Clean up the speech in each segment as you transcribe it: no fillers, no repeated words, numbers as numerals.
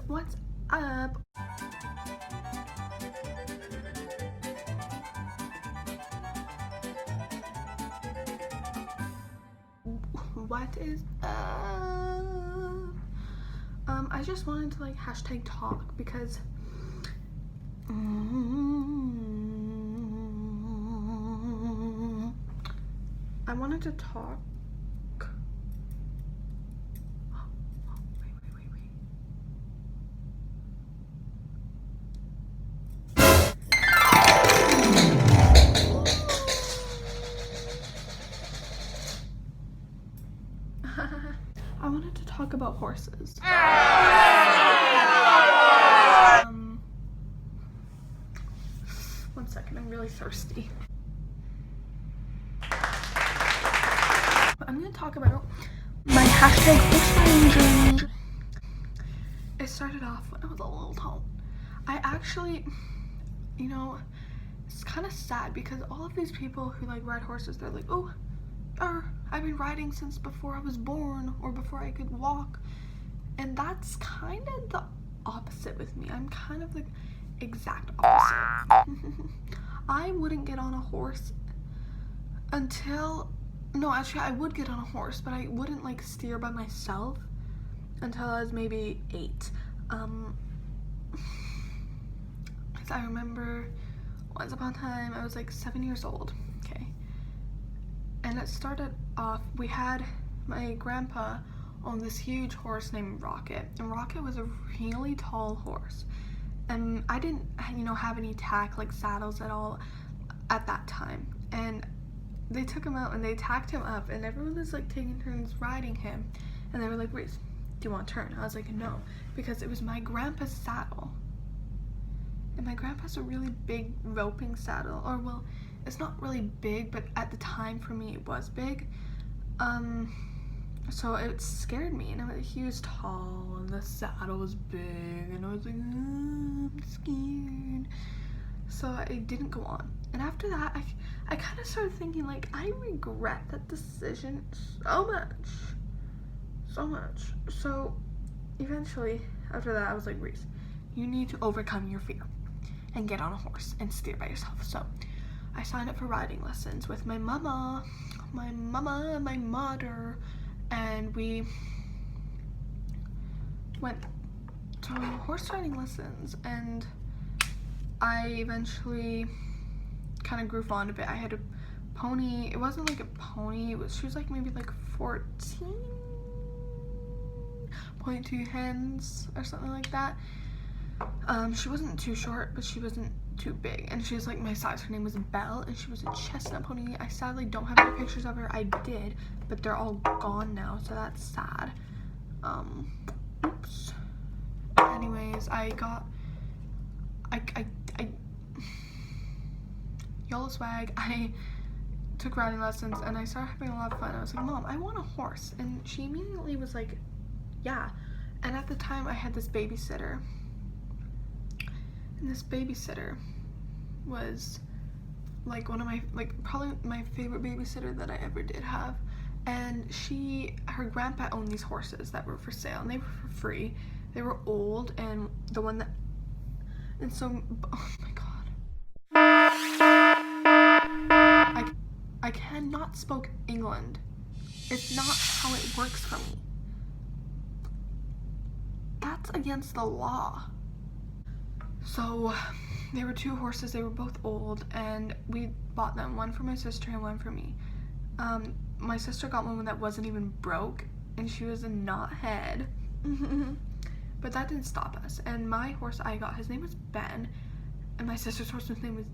What's up? What is up? I just wanted to like hashtag talk because I wanted to talk. Wait. I wanted to talk about horses. One second, I'm really thirsty. I'm gonna talk about my hashtag horse riding journey. It started off when I was a little tall. I actually, you know, it's kind of sad because all of these people who like ride horses, they're like, oh, I've been riding since before I was born or before I could walk. And that's kind of the opposite with me. I'm kind of the exact opposite. I wouldn't get on a horse until, no, actually I would get on a horse, but I wouldn't like steer by myself until I was maybe 8. Because I remember once upon a time I was like 7 years old, okay? And it started off, we had my grandpa on this huge horse named Rocket, and Rocket was a really tall horse. And I didn't, have any tack, like saddles at all at that time. And they took him out and they tacked him up, and everyone was like taking turns riding him. And they were like, Reese, do you want to turn? I was like, no, because it was my grandpa's saddle. And my grandpa's a really big roping saddle, or well, it's not really big, but at the time for me it was big. So it scared me, and he was tall and the saddle was big, and I was like, I'm scared. So I didn't go on. And after that, I kind of started thinking like, I regret that decision so much. So eventually after that I was like, Reese, you need to overcome your fear and get on a horse and steer by yourself. So I signed up for riding lessons with my mama and my mother, and we went to horse riding lessons, and I eventually kind of grew fond of it. I had a pony. It wasn't like a pony, she was like maybe like 14.2 hands or something like that. She wasn't too short, but she wasn't too big, and she was like my size. Her name was Belle, and she was a chestnut pony. I sadly don't have any pictures of her. I did, but they're all gone now, so that's sad. Oops. Anyways, I YOLO swag. I took riding lessons and I started having a lot of fun. I was like, Mom, I want a horse. And she immediately was like, yeah. And at the time I had this babysitter. And this babysitter was like one of my, like probably my favorite babysitter that I ever did have. And her grandpa owned these horses that were for sale, and they were for free. They were old, and so, oh my god. I cannot speak England. It's not how it works for me. That's against the law. So there were 2 horses, they were both old, and we bought them, one for my sister and one for me. My sister got one that wasn't even broke, and she was a knothead. But that didn't stop us. And my horse I got, his name was Ben, and my sister's horse's name was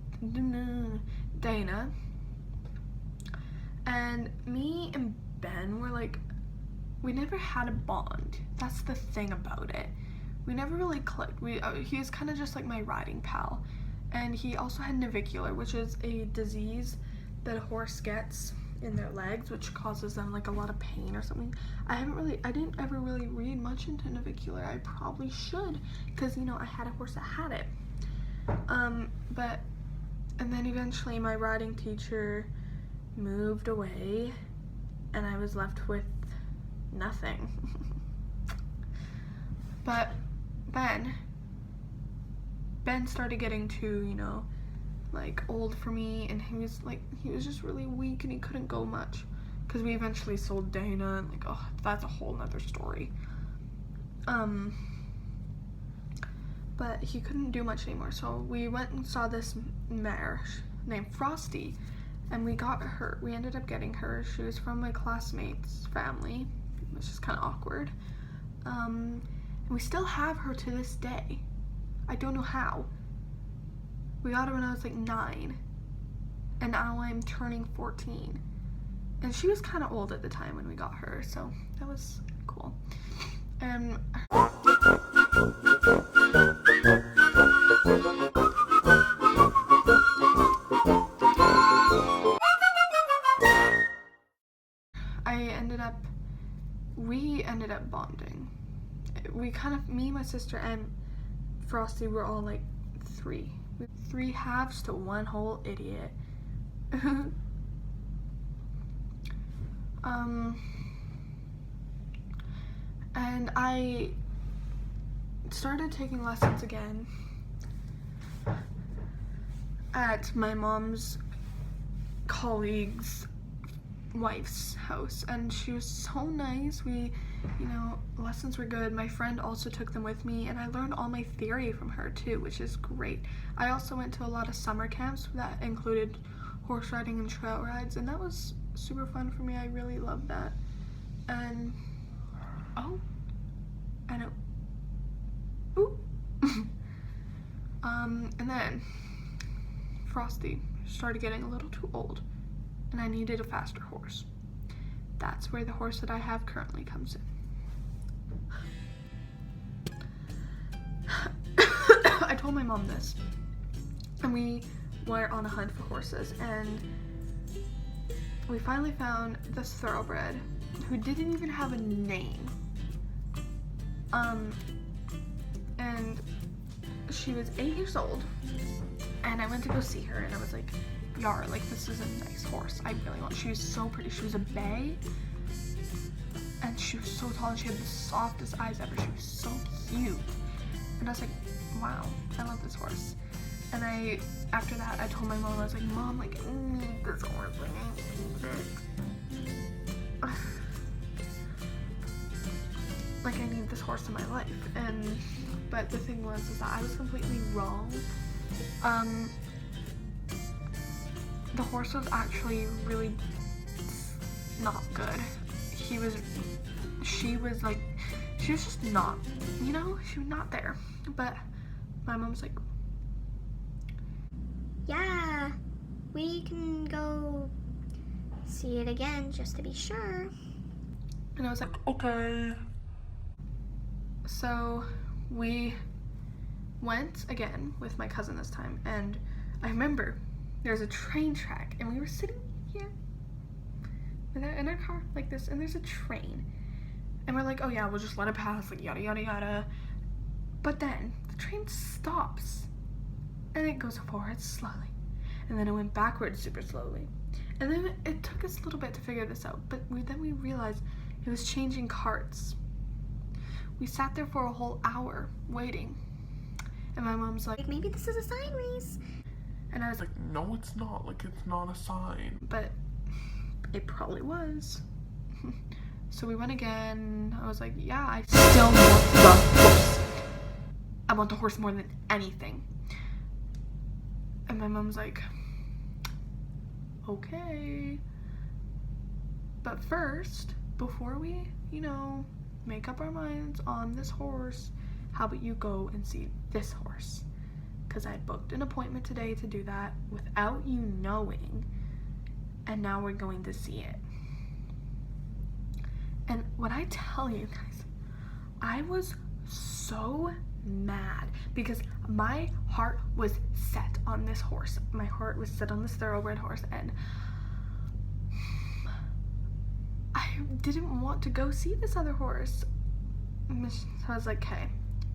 Dana. And me and Ben were like, we never had a bond. That's the thing about it. We never really clicked. He was kind of just like my riding pal. And he also had navicular, which is a disease that a horse gets in their legs, which causes them like a lot of pain or something. I didn't ever really read much into navicular. I probably should, because I had a horse that had it. And then eventually my riding teacher moved away, and I was left with nothing. But then Ben started getting too, you know, like old for me, and he was just really weak and he couldn't go much because we eventually sold Dana, and like, oh, that's a whole nother story. But he couldn't do much anymore, so we went and saw this mare named Frosty, and we got her. We ended up getting her. She was from my classmate's family, which is kind of awkward. And we still have her to this day. I don't know how. We got her when I was like 9, and now I'm turning 14. And she was kind of old at the time when we got her, so that was cool. And we ended up bonding. We kind of, me, my sister, and Frosty were all like 3 halves to one whole idiot. And I started taking lessons again at my mom's colleague's wife's house, and she was so nice. We, you know, lessons were good. My friend also took them with me, and I learned all my theory from her too, which is great. I also went to a lot of summer camps that included horse riding and trail rides, and that was super fun for me. I really loved that. And and then Frosty started getting a little too old, and I needed a faster horse. That's where the horse that I have currently comes in. I told my mom this, and we were on a hunt for horses, and we finally found this thoroughbred who didn't even have a name. And she was 8 years old, and I went to go see her, and I was like, Yar, like, this is a nice horse. I really want. She was so pretty. She was a bay, and she was so tall, and she had the softest eyes ever. She was so cute, and I was like, wow, I love this horse. And after that, I told my mom, I was like, Mom, like, I need this horse. Like, I need this horse in my life. But the thing was, is that I was completely wrong. The horse was actually really not good. She was just not, you know, she was not there. But my mom was like, yeah, we can go see it again just to be sure. And I was like, okay. So we went again with my cousin this time, and I remember there's a train track, and we were sitting here in our car like this, and there's a train, and we're like, oh yeah, we'll just let it pass, like yada yada yada. But then the train stops, and it goes forward slowly, and then it went backwards super slowly, and then it took us a little bit to figure this out, but then we realized it was changing carts. We sat there for a whole hour waiting, and my mom's like, maybe this is a sign, Reese. And I was like, no, it's not. Like, it's not a sign. But it probably was. So we went again. I was like, yeah, I still want the horse. I want the horse more than anything. And my mom's like, okay. But first, before we, you know, make up our minds on this horse, how about you go and see this horse? Because I booked an appointment today to do that without you knowing, and now we're going to see it. And when I tell you guys, I was so mad because my heart was set on this horse. My heart was set on this thoroughbred horse, and I didn't want to go see this other horse. So I was like, okay,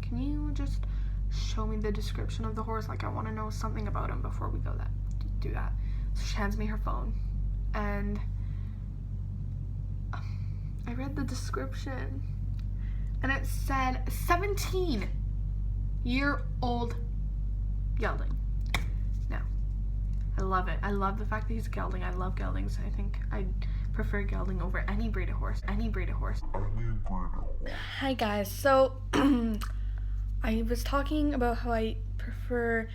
can you just show me the description of the horse? Like, I want to know something about him before we do that. So she hands me her phone, and I read the description, and it said 17. 7-year-old gelding. Now, I love it. I love the fact that he's a gelding. I love geldings. I think I prefer gelding over any breed of horse. Hi guys, so I was talking about how I prefer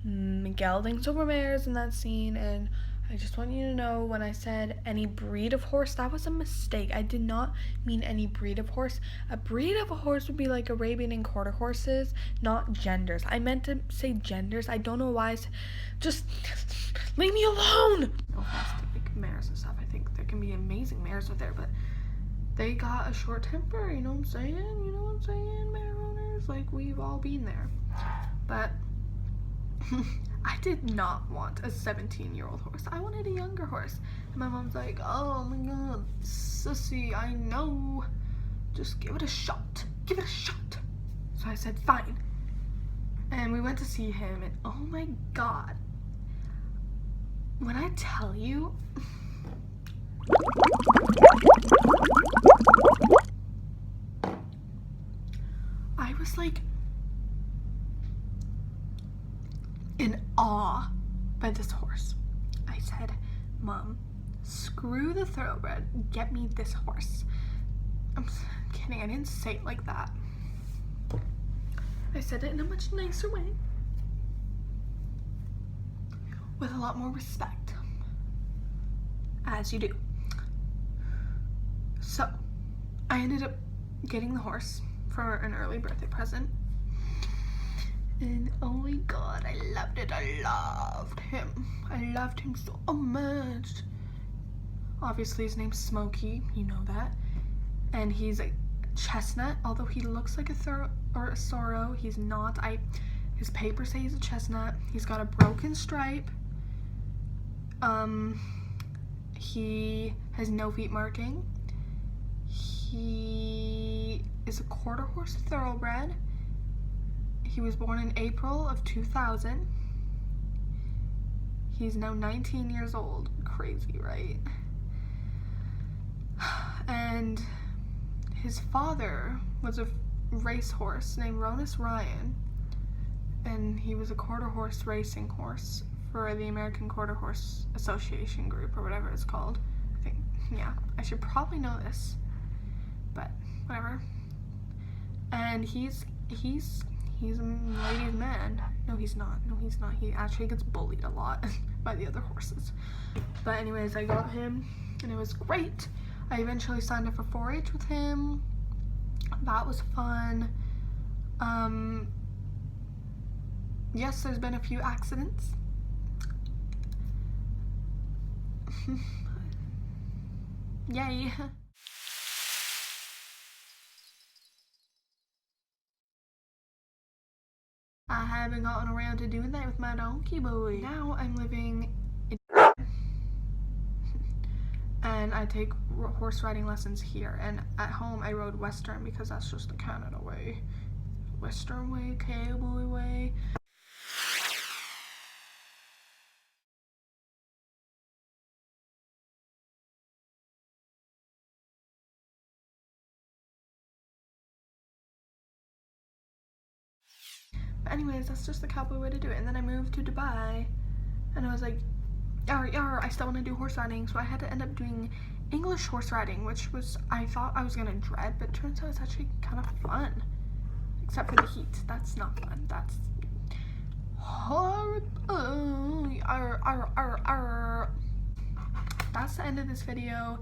geldings over mares in that scene, and I just want you to know when I said any breed of horse, that was a mistake. I did not mean any breed of horse. A breed of a horse would be like Arabian and quarter horses, not genders. I meant to say genders. I don't know why. Just leave me alone. No offense to like mares and stuff. I think there can be amazing mares out there, but they got a short temper, you know what I'm saying? You know what I'm saying, mare owners? Like, we've all been there. But I did not want a 17-year-old horse. I wanted a younger horse. And my mom's like, oh my god, sissy, I know. Just give it a shot. Give it a shot. So I said, fine. And we went to see him, and oh my god. When I tell you... I was like in awe by this horse. I said, Mom, screw the thoroughbred, get me this horse. I'm kidding, I didn't say it like that. I said it in a much nicer way, with a lot more respect, as you do. So I ended up getting the horse for an early birthday present, and oh my god, I loved it. I loved him so much. Obviously his name's Smokey, you know that, and he's a chestnut. Although he looks like a sorrow, he's not. His papers say he's a chestnut. He's got a broken stripe. He has no feet marking. He is a quarter horse thoroughbred. He was born in April of 2000. He's now 19 years old. Crazy, right? And his father was a racehorse named Ronus Ryan, and he was a quarter horse racing horse for the American Quarter Horse Association group, or whatever it's called. I think, yeah, I should probably know this, but whatever. And he's a ladies' man. No, he's not. He actually gets bullied a lot by the other horses. But anyways, I got him, and it was great. I eventually signed up for 4-H with him. That was fun. Yes, there's been a few accidents. Yay. I haven't gotten around to doing that with my donkey boy. Now I'm living in and I take horse riding lessons here, and at home I rode Western because that's just the Canada way. Western way, cowboy way. But anyways, that's just the cowboy way to do it. And then I moved to Dubai, and I was like, I still want to do horse riding, so I had to end up doing English horse riding, which was, I thought I was gonna dread, but it turns out it's actually kind of fun. Except for the heat. That's not fun. That's horrible. That's the end of this video.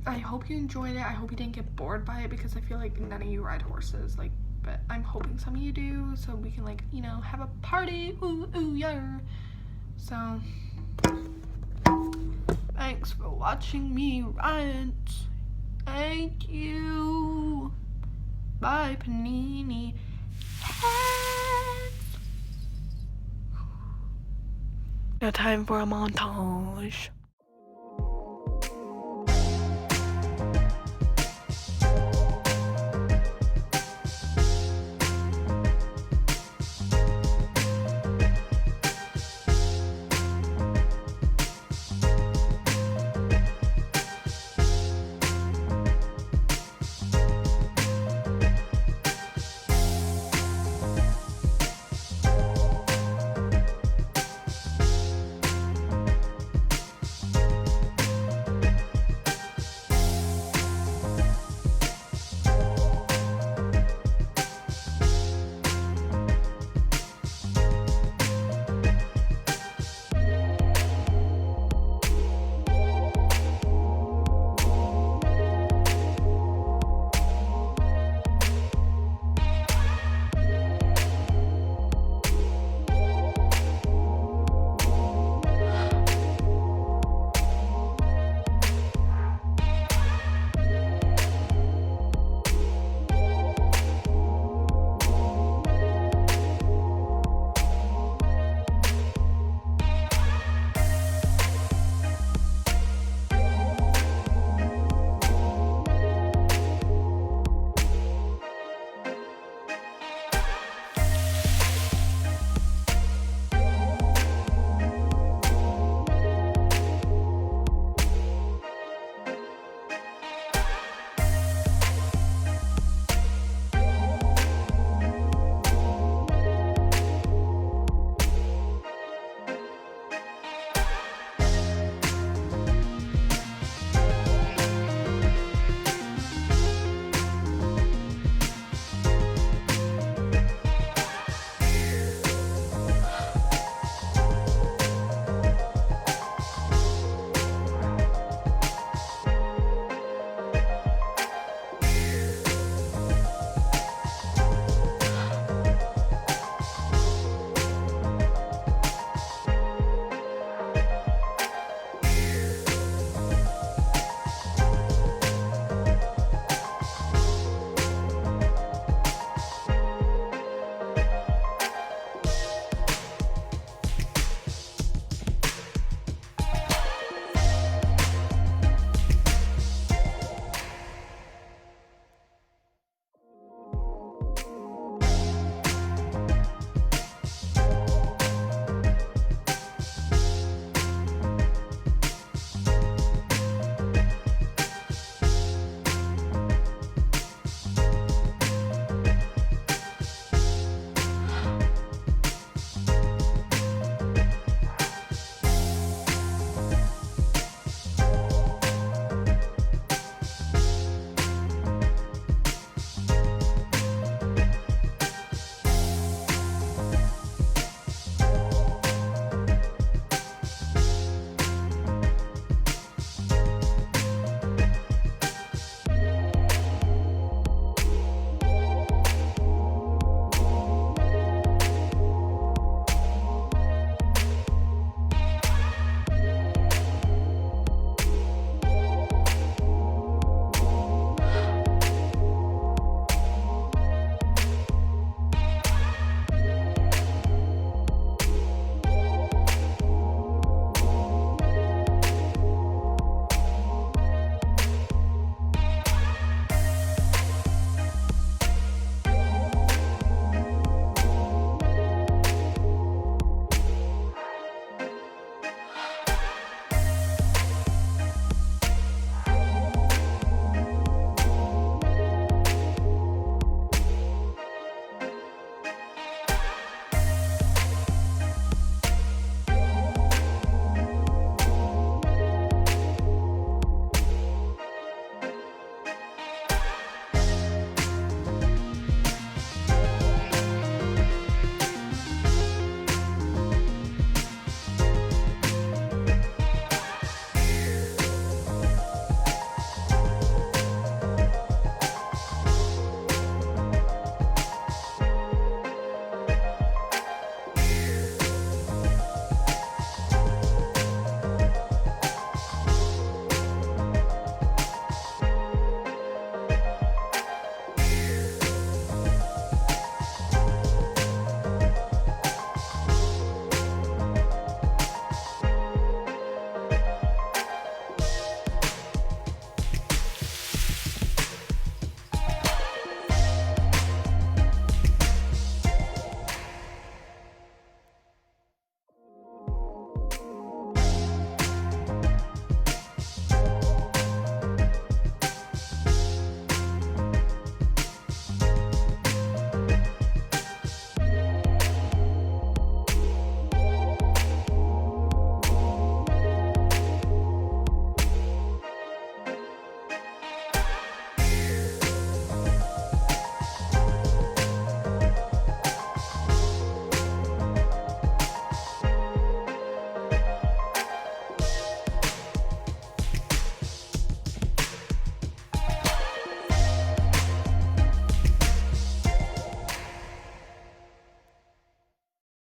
I hope you enjoyed it. I hope you didn't get bored by it, because I feel like none of you ride horses, like, but I'm hoping some of you do, so we can, like, you know, have a party. Ooh, ooh, yeah. So, thanks for watching me rant. Thank you. Bye, Panini. Now time for a montage.